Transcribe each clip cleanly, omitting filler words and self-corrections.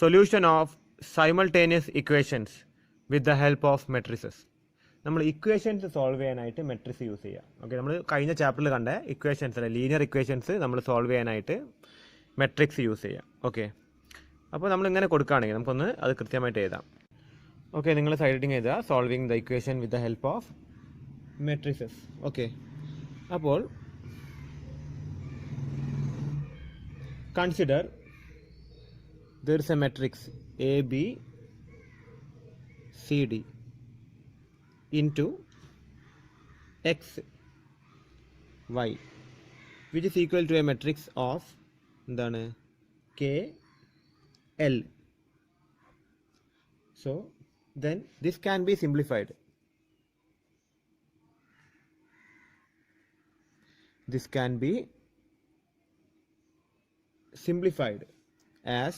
Solution of simultaneous equations with the help of matrices. നമ്മൾ equations solve ചെയ്യാനായിട്ട് matrix use ചെയ്യുക. Okay, നമ്മൾ കഴിഞ്ഞ ചാപ്റ്ററിൽ കണ്ട ഇക്വേഷൻസ് അല്ലെ, ലീനിയർ ഇക്വേഷൻസ് നമ്മൾ സോൾവ് ചെയ്യാനായിട്ട് മെട്രിക്സ് യൂസ് ചെയ്യുക. ഓക്കെ, അപ്പോൾ നമ്മളിങ്ങനെ കൊടുക്കുകയാണെങ്കിൽ നമുക്കൊന്ന് അത് കൃത്യമായിട്ട് എഴുതാം. ഓക്കെ, നിങ്ങൾ സൈഡ് ഹെഡിങ് എഴുതുക, solving the equation with the help of matrices. Okay, അപ്പോൾ consider there is a matrix A, B, C, D into X, Y, which is equal to a matrix of K, L. So then this can be simplified. This can be simplified as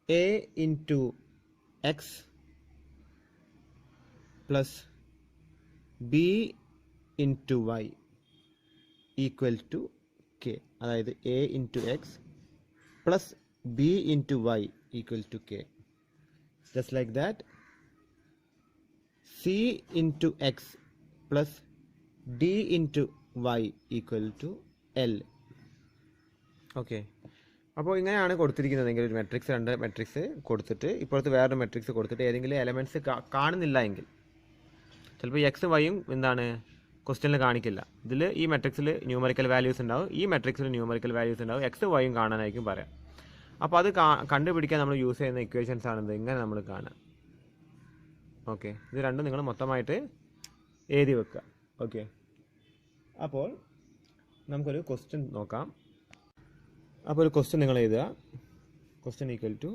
A into X plus B into Y equal to K. അതായത് A into X plus B into Y equal to K. Just like that, C into X plus D into Y equal to L. Okay, അപ്പോൾ ഇങ്ങനെയാണ് കൊടുത്തിരിക്കുന്നതെങ്കിൽ ഒരു matrix, രണ്ട് matrix കൊടുത്തിട്ട് ഇപ്പോഴത്തെ വേറൊരു matrix കൊടുത്തിട്ട് ഏതെങ്കിലും എലമെൻറ്റ്സ് കാണുന്നില്ല എങ്കിൽ ചിലപ്പോൾ എക്സ് വൈയും ക്വസ്റ്റ്യനിൽ കാണിക്കില്ല. ഇതിൽ ഈ മെട്രിക്സിൽ ന്യൂമറിക്കൽ വാല്യൂസ് ഉണ്ടാവും, ഈ മെട്രിക്സിൽ ന്യൂമറിക്കൽ വാല്യൂസ് ഉണ്ടാവും, എക്സ് വൈയും കാണാനായിരിക്കും പറയാം. അപ്പോൾ അത് കണ്ടുപിടിക്കാൻ നമ്മൾ യൂസ് ചെയ്യുന്ന ഇക്വേഷൻസ് ആണിത്. ഇങ്ങനെ നമ്മൾ കാണാം. ഓക്കെ, ഇത് രണ്ടും നിങ്ങൾ മൊത്തമായിട്ട് എഴുതി വെക്കുക. ഓക്കെ, അപ്പോൾ നമുക്കൊരു ക്വസ്റ്റ്യൻ നോക്കാം. അപ്പോൾ ഒരു ക്വസ്റ്റ്യൻ നിങ്ങൾ എഴുതുക. Question equal to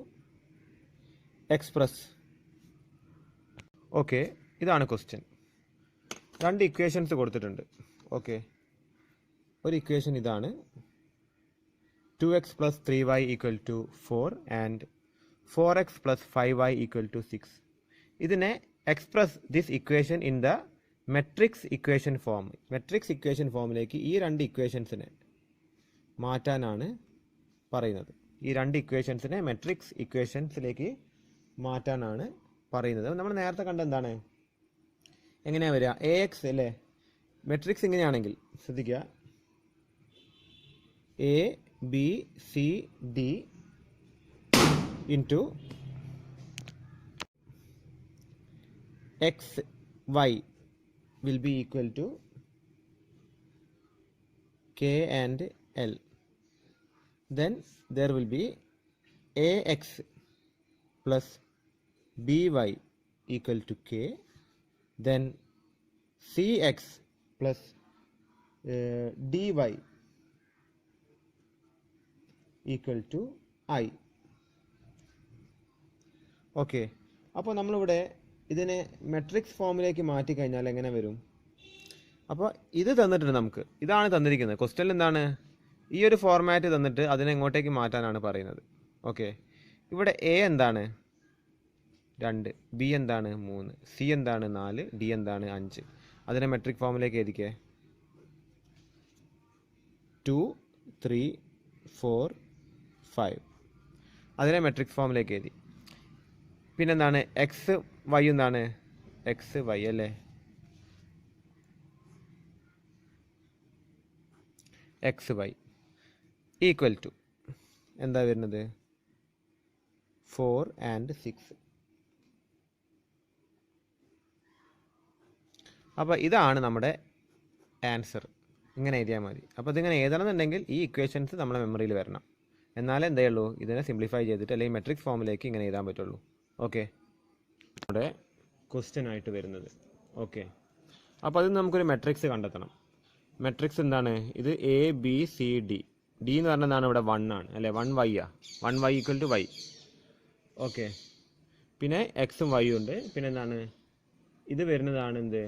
express. Okay, ഇതാണ് ക്വസ്റ്റ്യൻ. രണ്ട് ഇക്വേഷൻസ് കൊടുത്തിട്ടുണ്ട്. ഓക്കെ, ഒരു ഇക്വേഷൻ ഇതാണ്, 2x plus 3y equal to 4 and 4x plus 5y equal to 6. ഇതിനെ express this equation in the matrix equation form. Matrix equation ഫോമിലേക്ക് ഈ രണ്ട് ഇക്വേഷൻസിനെ മാറ്റാനാണ് പറയുന്നത്. ഈ രണ്ട് ഇക്വേഷൻസിനെ മെട്രിക്സ് ഇക്വേഷൻസിലേക്ക് മാറ്റാനാണ് പറയുന്നത്. നമ്മൾ നേരത്തെ കണ്ട എന്താണ്, എങ്ങനെയാണ് വരിക, എ എക്സ് അല്ലേ, മെട്രിക്സ് ഇങ്ങനെയാണെങ്കിൽ ശ്രദ്ധിക്കുക, A B C D into X Y will be equal to K and L. Then there will be AX plus BY equal to K. Then CX plus DY equal to I. Okay, അപ്പോൾ നമ്മളിവിടെ ഇതിനെ matrix ഫോമിലേക്ക് മാറ്റി കഴിഞ്ഞാൽ എങ്ങനെ വരും? അപ്പോൾ ഇത് തന്നിട്ടുണ്ട് നമുക്ക്, ഇതാണ് തന്നിരിക്കുന്നത്. ക്വസ്റ്റ്യനിൽ എന്താണ്, ഈ ഒരു ഫോർമാറ്റ് തന്നിട്ട് അതിനെ എങ്ങോട്ടേക്ക് മാറ്റാനാണ് പറയുന്നത്. ഓക്കെ, ഇവിടെ എ എന്താണ് 2, ബി എന്താണ് 3, സി എന്താണ് 4, ഡി എന്താണ് 5. അതിനെ മെട്രിക് ഫോമിലേക്ക് എഴുതിക്കേ, 2 3 4 5. അതിനെ മെട്രിക് ഫോമിലേക്ക് എഴുതി. പിന്നെന്താണ്, എക്സ് വൈ എന്താണ്, എക്സ് വൈ അല്ലേ, എക്സ് വൈ ഈക്വൽ ടു എന്താ വരുന്നത്, 4 and 6. അപ്പോൾ ഇതാണ് നമ്മുടെ ആൻസർ. ഇങ്ങനെ എഴുതിയാൽ മതി. അപ്പോൾ ഇതിങ്ങനെ എഴുതണമെന്നുണ്ടെങ്കിൽ ഈ ഇക്വേഷൻസ് നമ്മുടെ മെമ്മറിയിൽ വരണം. എന്നാലേ എന്തേ ഉള്ളൂ, ഇതിനെ സിംപ്ലിഫൈ ചെയ്തിട്ട് അല്ലെങ്കിൽ മെട്രിക്സ് ഫോമിലേക്ക് ഇങ്ങനെ എഴുതാൻ പറ്റുള്ളൂ. ഓക്കെ, നമ്മുടെ ക്വസ്റ്റ്യൻ ആയിട്ട് വരുന്നത്. ഓക്കെ, അപ്പോൾ അതിന് നമുക്കൊരു മെട്രിക്സ് കണ്ടെത്തണം. മെട്രിക്സ് എന്താണ്, ഇത് A B C D. D എന്ന് പറഞ്ഞതാണ് ഇവിടെ 1 ആണ് അല്ലേ, 1 വൈ ആ, 1 Y equal to Y. Okay, പിന്നെ എക്സും വൈയും ഉണ്ട്. പിന്നെ എന്താണ്, ഇത് വരുന്നതാണ് എന്ത്,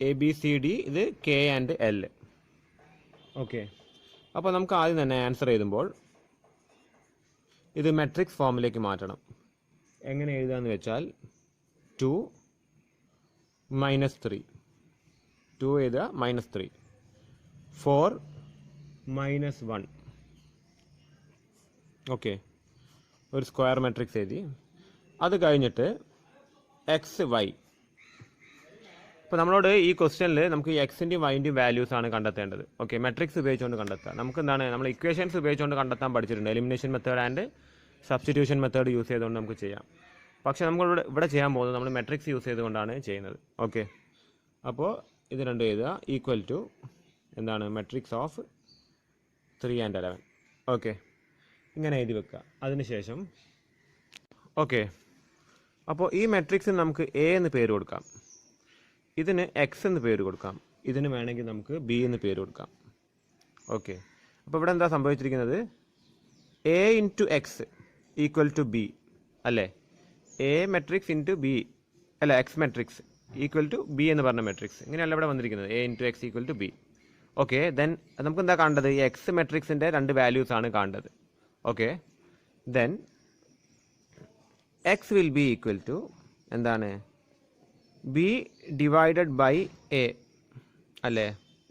എ ബി സി ഡി, ഇത് കെ ആൻഡ് എൽ. ഓക്കെ, അപ്പോൾ നമുക്ക് ആദ്യം തന്നെ ആൻസർ എഴുതുമ്പോൾ ഇത് മെട്രിക്സ് ഫോമിലേക്ക് മാറ്റണം. എങ്ങനെ എഴുതാന്ന് വെച്ചാൽ 2 - 3, 2 എഴുതുക -3, 4 -1. ഓക്കെ, ഒരു സ്ക്വയർ മാട്രിക്സ് എഴുതി. അത് കഴിഞ്ഞിട്ട് എക്സ് വൈ. ഇപ്പോൾ നമ്മളോട് ഈ ക്വസ്റ്റ്യനിൽ നമുക്ക് ഈ എക്സിൻ്റെയും വൈൻ്റെയും വാല്യൂസ് ആണ് കണ്ടെത്തേണ്ടത്. ഓക്കെ, മെട്രിക്സ് ഉപയോഗിച്ചുകൊണ്ട് കണ്ടെത്തുക. നമുക്ക് എന്താണ്, നമ്മൾ ഇക്വേഷൻസ് ഉപയോഗിച്ചുകൊണ്ട് കണ്ടെത്താൻ പഠിച്ചിട്ടുണ്ട്. Elimination method and substitution method use ചെയ്തുകൊണ്ട് നമുക്ക് ചെയ്യാം. പക്ഷേ ഇവിടെ ചെയ്യാൻ പോകുന്നത് നമ്മൾ മെട്രിക്സ് യൂസ് ചെയ്തുകൊണ്ടാണ് ചെയ്യുന്നത്. ഓക്കെ, അപ്പോൾ ഇത് രണ്ടും എഴുതുക. ഈക്വൽ ടു എന്താണ്, മെട്രിക്സ് ഓഫ് 3 and 11. ഓക്കെ, ഇങ്ങനെ എഴുതി വെക്കുക. അതിനുശേഷം ഓക്കെ, അപ്പോൾ ഈ മെട്രിക്സിന് നമുക്ക് എ എന്ന് പേര് കൊടുക്കാം, ഇതിന് എക്സ് എന്ന് പേര് കൊടുക്കാം, ഇതിന് വേണമെങ്കിൽ നമുക്ക് ബി എന്ന് പേര് കൊടുക്കാം. ഓക്കെ, അപ്പോൾ ഇവിടെ എന്താ സംഭവിച്ചിരിക്കുന്നത്, A into X equal to B അല്ലേ, എ മെട്രിക്സ് ഇൻറ്റു ബി അല്ല, X matrix equal to B എന്ന് പറഞ്ഞ മെട്രിക്സ്, ഇങ്ങനെയല്ല ഇവിടെ വന്നിരിക്കുന്നത്, A into X equal to B. Okay, then നമുക്ക് എന്താ കാണേണ്ടത്, ഈ എക്സ് മെട്രിക്സിൻ്റെ 2 വാല്യൂസ് ആണ് കാണേണ്ടത്. Okay, then X will be equal to എന്താണ്, ബി ഡിവൈഡഡ് ബൈ എ അല്ലേ,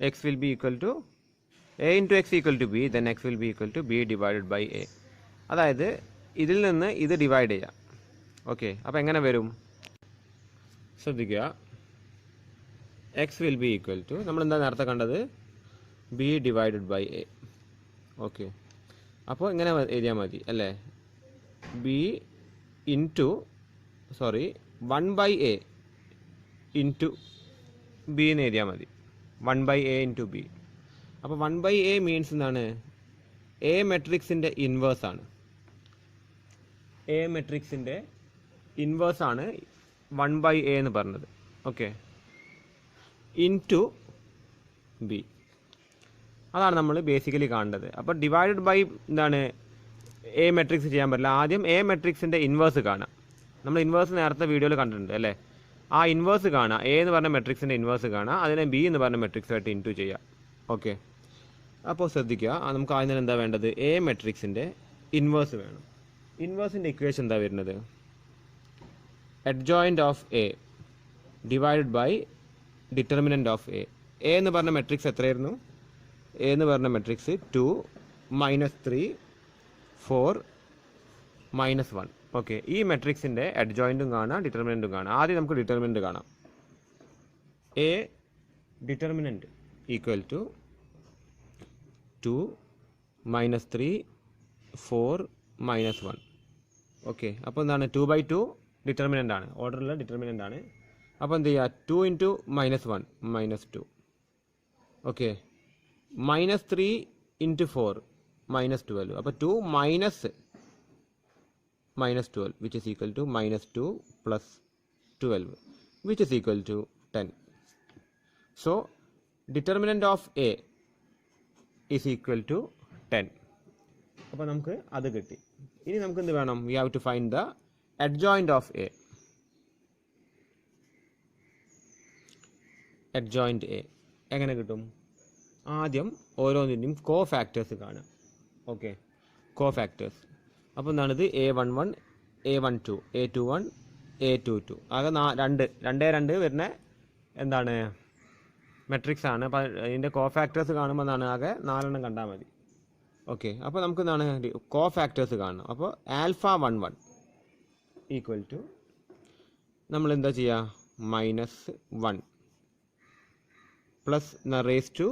X will be equal to A into X equal to B, then X will be equal to B divided by A. അതായത് ഇതിൽ നിന്ന് ഇത് divide ചെയ്യാം. Okay, അപ്പോൾ എങ്ങനെ വരും ശ്രദ്ധിക്കുക, X will be equal to നമ്മളെന്താ നേരത്തെ കണ്ടത്, B divided by A. Okay, അപ്പോൾ ഇങ്ങനെ എഴുതിയാൽ മതി അല്ലേ, B into 1 by A into B എന്ന് എഴുതിയാൽ മതി, 1 ബൈ എ ഇൻറ്റു ബി. അപ്പോൾ 1 ബൈ എ മീൻസ് എന്താണ്, എ മെട്രിക്സിൻ്റെ ഇൻവേഴ്സ് ആണ്, എ മെട്രിക്സിൻ്റെ ഇൻവേഴ്സ് ആണ് 1 ബൈ എ എന്ന് പറഞ്ഞത്. ഓക്കെ, ഇൻറ്റു ബി, അതാണ് നമ്മൾ ബേസിക്കലി കാണേണ്ടത്. അപ്പോൾ ഡിവൈഡഡ് ബൈ എന്താണ്, എ മെട്രിക്സ് ചെയ്യാൻ പറ്റില്ല, ആദ്യം എ മെട്രിക്സിൻ്റെ ഇൻവേഴ്സ് കാണാം. നമ്മൾ ഇൻവേഴ്സ് നേരത്തെ വീഡിയോയിൽ കണ്ടിട്ടുണ്ട് അല്ലേ, ആ ഇൻവേഴ്സ് കാണാം, എ എന്ന് പറഞ്ഞ മെട്രിക്സിൻ്റെ ഇൻവേഴ്സ് കാണാം, അതിനെ ബി എന്ന് പറഞ്ഞ മെട്രിക്സുമായിട്ട് ഇൻറ്റു ചെയ്യാം. ഓക്കെ, അപ്പോൾ ശ്രദ്ധിക്കുക, നമുക്ക് ആദ്യം തന്നെ എന്താ വേണ്ടത്, എ മെട്രിക്സിൻ്റെ ഇൻവേഴ്സ് വേണം. ഇൻവേഴ്സിൻ്റെ ഇക്വേഷൻ എന്താ വരുന്നത്, adjoint of A divided by determinant of A. A എന്ന് പറഞ്ഞ മെട്രിക്സ് എത്രയായിരുന്നു, എ എന്ന് പറഞ്ഞ മെട്രിക്സ് 2 -3 4 -1. ഓക്കെ, ഈ മെട്രിക്സിൻ്റെ അഡ്ജോയിൻറ്റും കാണാം, ഡിറ്റർമിനൻറ്റും കാണാം. ആദ്യം നമുക്ക് ഡിറ്റർമിനൻറ്റ് കാണാം. A determinant equal to 2 -3 4 -1. Okay, അപ്പോൾ എന്താണ്, 2/2 ഡിറ്റർമിനൻ്റ് ആണ്, ഓർഡറുള്ള ഡിറ്റർമിനൻ്റ് ആണ്. അപ്പോൾ എന്ത് ചെയ്യുക, 2 × -1 -2. ഓക്കെ, -3 × 4 -12. അപ്പോൾ 2 -12 which is equal to -2 plus 12 which is equal to 10. So determinant of A is equal to 10. അപ്പോൾ നമുക്ക് അത് കിട്ടി. ഇനി നമുക്ക് എന്ത് വേണം, we have to find the adjoint of A. adjoint A എങ്ങനെ കിട്ടും, ആദ്യം ഓരോന്നിൻ്റെയും കോഫാക്ടേഴ്സ് കാണാം. Okay, cofactors. അപ്പോൾ എന്താണിത്, A11 A12 A21 A22, ആകെ 2 വരുന്ന എന്താണ് മെട്രിക്സ് ആണ്. അപ്പോൾ ഇതിൻ്റെ കോഫാക്ടേഴ്സ് കാണുമ്പോൾ എന്താണ്, ആകെ 4 കണ്ടാൽ മതി. ഓക്കെ, അപ്പോൾ നമുക്ക് എന്താണ് കോഫാക്ടേഴ്സ് കാണണം. അപ്പോൾ α11 ഈക്വൽ ടു നമ്മൾ എന്താ ചെയ്യുക, -1 പ്ലസ് റേസ് ടു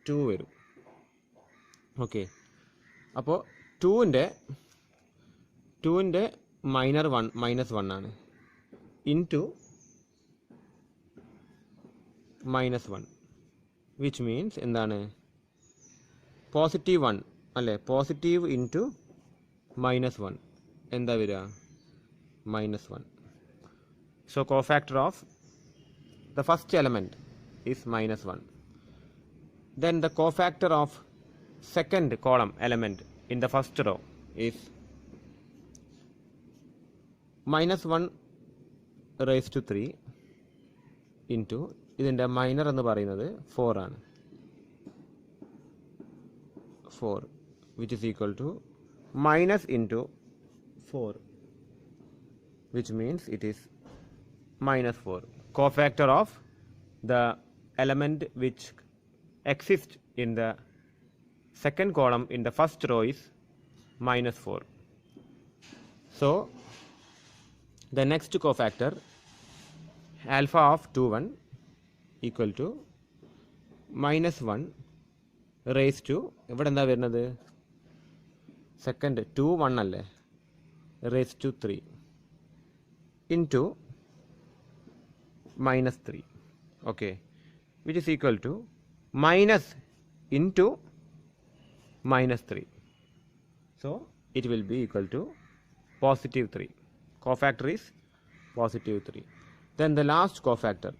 2 വരും. ഓക്കെ, അപ്പോൾ 2ൻ്റെ -1 ആണ് ഇൻറ്റു -1 വിച്ച് മീൻസ് എന്താണ്, +1 അല്ലേ, പോസിറ്റീവ് ഇൻറ്റു -1 എന്താ വരിക, -1. So cofactor of the first element is -1. Then the cofactor of second column element in the first row is -1 raised to 3 into ഇതിൻ്റെ minor എന്ന് പറയുന്നത് 4 ആണ്, 4 which is equal to minus into 4 which means it is -4. Cofactor of the element which exists in the second column in the first row is minus 4. So the next cofactor alpha of 2 1 equal to minus 1 raised to ഇവിടെ എന്താ വരുന്നത് second 2 1 അല്ലേ raised to 3 into minus 3, okay, which is equal to minus into minus 3. So it will be equal to positive 3. Cofactor is positive 3. Then the last cofactor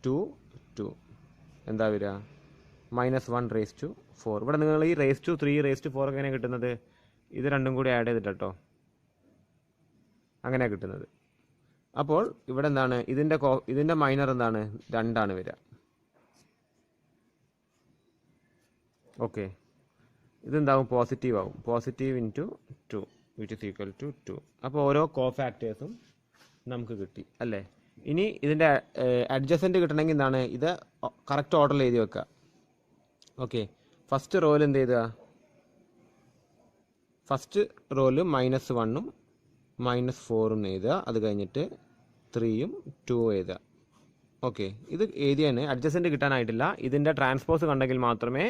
2 2 എന്താ വരിക minus 1 raised to 4. ഇവിടെ നിങ്ങൾ ഈ raised to 3 raised to 4 എങ്ങനെയാണ് കിട്ടുന്നത്? ഇത് രണ്ടും കൂടി ആഡ് ചെയ്തിട്ട് കേട്ടോ, അങ്ങനെയാണ് കിട്ടുന്നത്. അപ്പോൾ ഇവിടെ എന്താണ് ഇതിൻ്റെ മൈനർ എന്താണ് 2 വരിക. ഓക്കെ, ഇതെന്താവും പോസിറ്റീവ് ആവും, positive into 2 which is equal to 2. അപ്പോൾ ഓരോ കോഫാക്ടേഴ്സും നമുക്ക് കിട്ടി അല്ലേ. ഇനി ഇതിൻ്റെ അഡ്ജസൻറ്റ് കിട്ടണമെങ്കിൽ എന്താണ് ഇത് കറക്റ്റ് ഓർഡറിൽ എഴുതി വെക്കുക. ഓക്കെ, ഫസ്റ്റ് റോയിൽ എന്ത് ചെയ്തുക, ഫസ്റ്റ് റോയിൽ മൈനസ് 1 മൈനസ് 4 എഴുതുക, അത് കഴിഞ്ഞിട്ട് 3 2 എഴുതുക. ഓക്കെ, ഇത് എഴുതിയാണ് അഡ്ജസൻറ്റ് കിട്ടാനായിട്ടില്ല. ഇതിൻ്റെ ട്രാൻസ്പോസ് കണ്ടെങ്കിൽ മാത്രമേ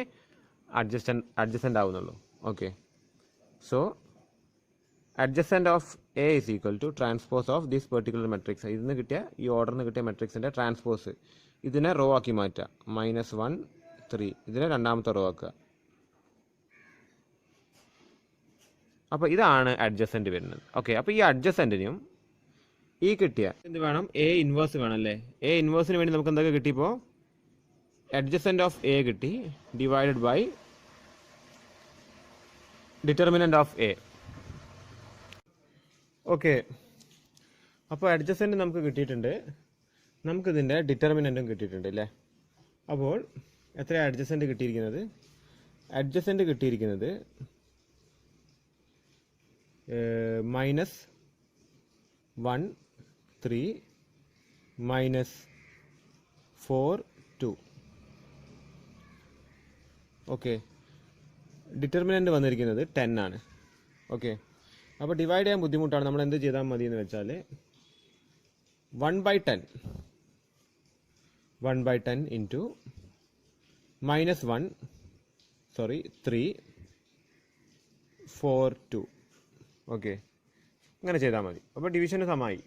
അഡ്ജസൻ്റ് ആവുന്നുള്ളൂ. Okay, so adjacent of A is equal to transpose of this particular matrix. ഇതിന് കിട്ടിയ ഈ ഓർഡറിന് കിട്ടിയ മെട്രിക്സിൻ്റെ ട്രാൻസ്പോസ് ഇതിനെ റോ ആക്കി മാറ്റുക. മൈനസ് 1 3 ഇതിനെ രണ്ടാമത്തെ റോ ആക്കുക. അപ്പോൾ ഇതാണ് അഡ്ജസൻറ്റ് വരുന്നത്. ഓക്കെ, അപ്പോൾ ഈ അഡ്ജസൻറ്റിനും ഈ കിട്ടിയ എന്ത് വേണം, എ ഇൻവേഴ്സ് വേണം അല്ലേ. എ ഇൻവേഴ്സിന് വേണ്ടി നമുക്ക് എന്തൊക്കെ കിട്ടിയപ്പോൾ അഡ്ജസൻറ്റ് ഓഫ് എ കിട്ടി divided by determinant of A. Okay, അപ്പോൾ അഡ്ജസൻറ്റ് നമുക്ക് കിട്ടിയിട്ടുണ്ട്, നമുക്കിതിൻ്റെ ഡിറ്റർമിനൻറ്റും കിട്ടിയിട്ടുണ്ട് അല്ലേ. അപ്പോൾ എത്രയാണ് അഡ്ജസൻറ്റ് കിട്ടിയിരിക്കുന്നത്? അഡ്ജസൻറ്റ് കിട്ടിയിരിക്കുന്നത് minus 1 3 minus 4 2. ഓക്കെ, ഡിറ്റർമിനൻ്റ് വന്നിരിക്കുന്നത് 10 ആണ്. ഓക്കെ, അപ്പോൾ ഡിവൈഡ് ചെയ്യാൻ ബുദ്ധിമുട്ടാണ്. നമ്മൾ എന്ത് ചെയ്താൽ മതി എന്ന് വെച്ചാൽ 1/10 ഇൻറ്റു മൈനസ് 3 4 2. ഓക്കെ, അങ്ങനെ ചെയ്താൽ മതി. അപ്പോൾ ഡിവിഷന് സമമായി.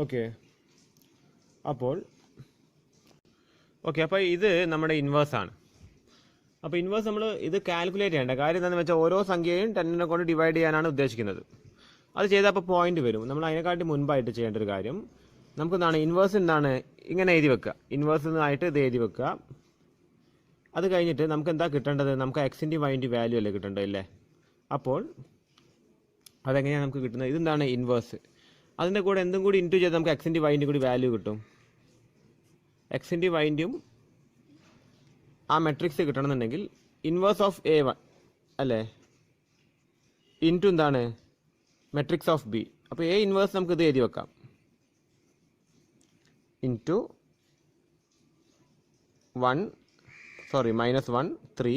ഓക്കെ, അപ്പോൾ ഇത് നമ്മുടെ ഇൻവേഴ്സാണ്. അപ്പോൾ ഇൻവേഴ്സ് നമ്മൾ ഇത് കാൽക്കുലേറ്റ് ചെയ്യേണ്ട കാര്യം എന്താണെന്ന് വെച്ചാൽ ഓരോ സംഖ്യയും 10 കൊണ്ട് ഡിവൈഡ് ചെയ്യാനാണ് ഉദ്ദേശിക്കുന്നത്. അത് ചെയ്താൽ അപ്പോൾ പോയിന്റ് വരും. നമ്മൾ അതിനെക്കാട്ടി മുൻപായിട്ട് ചെയ്യേണ്ട ഒരു കാര്യം നമുക്ക് എന്താണ് ഇൻവേഴ്സ് എന്താണ് ഇങ്ങനെ എഴുതി വെക്കുക. ഇൻവേഴ്സ് ആയിട്ട് ഇത് എഴുതി വെക്കുക. അത് കഴിഞ്ഞിട്ട് നമുക്ക് എന്താ കിട്ടേണ്ടത്, നമുക്ക് എക്സിൻ്റെ വൈൻ്റെ വാല്യൂ അല്ലേ കിട്ടേണ്ടത് അല്ലേ. അപ്പോൾ അതെങ്ങനെയാണ് നമുക്ക് കിട്ടുന്നത്, ഇതെന്താണ് ഇൻവേഴ്സ്, അതിൻ്റെ കൂടെ എന്തും കൂടി ഇൻറ്റു ചെയ്ത് നമുക്ക് എക്സിൻ്റെ വൈൻ്റെ കൂടി വാല്യൂ കിട്ടും. എക്സിൻ്റെ വൈൻ്റെയും ആ മെട്രിക്സ് കിട്ടണമെന്നുണ്ടെങ്കിൽ ഇൻവേഴ്സ് ഓഫ് A1 അല്ലേ ഇൻറ്റു എന്താണ് മെട്രിക്സ് ഓഫ് ബി. അപ്പോൾ എ ഇൻവേഴ്സ് നമുക്ക് ഇത് എഴുതി വെക്കാം, ഇൻറ്റു -1 3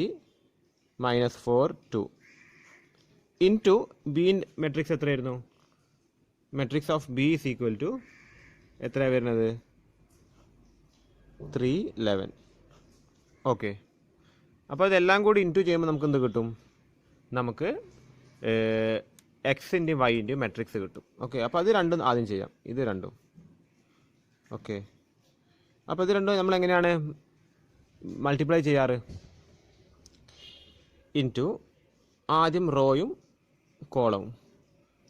-4 2 ഇൻറ്റു ബി മെട്രിക്സ് എത്രയായിരുന്നു, matrix of B is equal to എത്രയാണ് വരുന്നത് 3 11. ഓക്കെ, അപ്പോൾ ഇതെല്ലാം കൂടി ഇൻറ്റു ചെയ്യുമ്പോൾ നമുക്ക് എന്ത് കിട്ടും, നമുക്ക് എക്സിൻ്റെയും വൈൻ്റെയും മെട്രിക്സ് കിട്ടും. ഓക്കെ, അപ്പോൾ അത് രണ്ടും ആദ്യം ചെയ്യാം, ഇത് രണ്ടും. ഓക്കെ, അപ്പോൾ ഇത് രണ്ടും നമ്മൾ എങ്ങനെയാണ് മൾട്ടിപ്ലൈ ചെയ്യാറ്, ഇൻറ്റു ആദ്യം റോയും കോളവും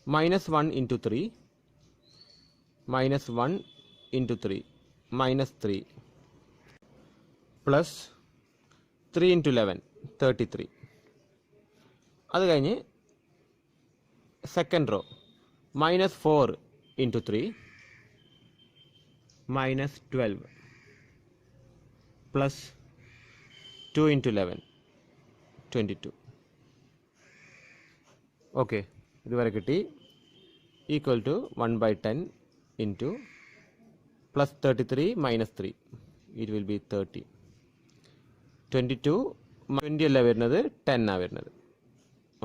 -1 × 3 -1 × 3 -3 പ്ലസ് 3 × 11 33. അത് കഴിഞ്ഞ് സെക്കൻഡ് റോ -4 × 3 -12 പ്ലസ് 2 × 11 22. ഓക്കെ, ഇതുവരെ കിട്ടി. Equal to 1/10 into +33 - 3 it will be 30. 22 20 അല്ല വരുന്നത്, 10 ആണ് വരുന്നത്.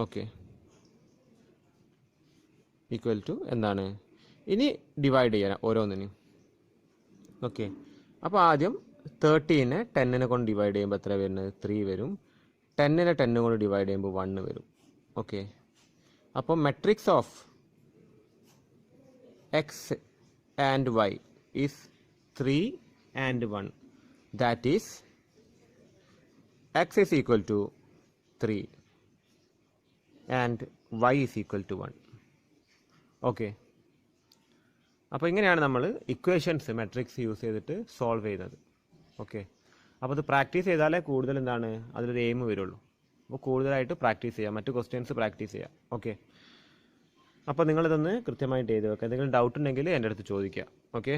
ഓക്കെ, ഈക്വൽ ടു എന്താണ്, ഇനി ഡിവൈഡ് ചെയ്യാം ഓരോന്നിനും. ഓക്കെ, അപ്പോൾ ആദ്യം 13നെ 10നെ കൊണ്ട് ഡിവൈഡ് ചെയ്യുമ്പോൾ എത്ര വരുന്നത്, 3 വരും. 10നെ 10 കൊണ്ട് ഡിവൈഡ് ചെയ്യുമ്പോൾ 1 വരും. ഓക്കെ, അപ്പോൾ matrix of X and Y is 3 and 1. That is X is equal to 3 and Y is equal to 1. Okay, അപ്പോൾ ഇങ്ങനെയാണ് നമ്മൾ ഇക്വേഷൻസ് മെട്രിക്സ് യൂസ് ചെയ്തിട്ട് സോൾവ് ചെയ്യുന്നത്. ഓക്കെ, അപ്പോൾ അത് പ്രാക്ടീസ് ചെയ്താലേ കൂടുതൽ എന്താണ് അതിലൊരു എയിം വരുള്ളൂ. അപ്പോൾ കൂടുതലായിട്ട് പ്രാക്ടീസ് ചെയ്യാം, മറ്റ് ക്വസ്റ്റ്യൻസ് പ്രാക്ടീസ് ചെയ്യാം. ഓക്കെ, അപ്പോൾ നിങ്ങളിതൊന്ന് കൃത്യമായിട്ട് ചെയ്ത് വെക്കുക. എന്തെങ്കിലും ഡൗട്ട് ഉണ്ടെങ്കിൽ എൻ്റെ അടുത്ത് ചോദിക്കുക. ഓക്കെ.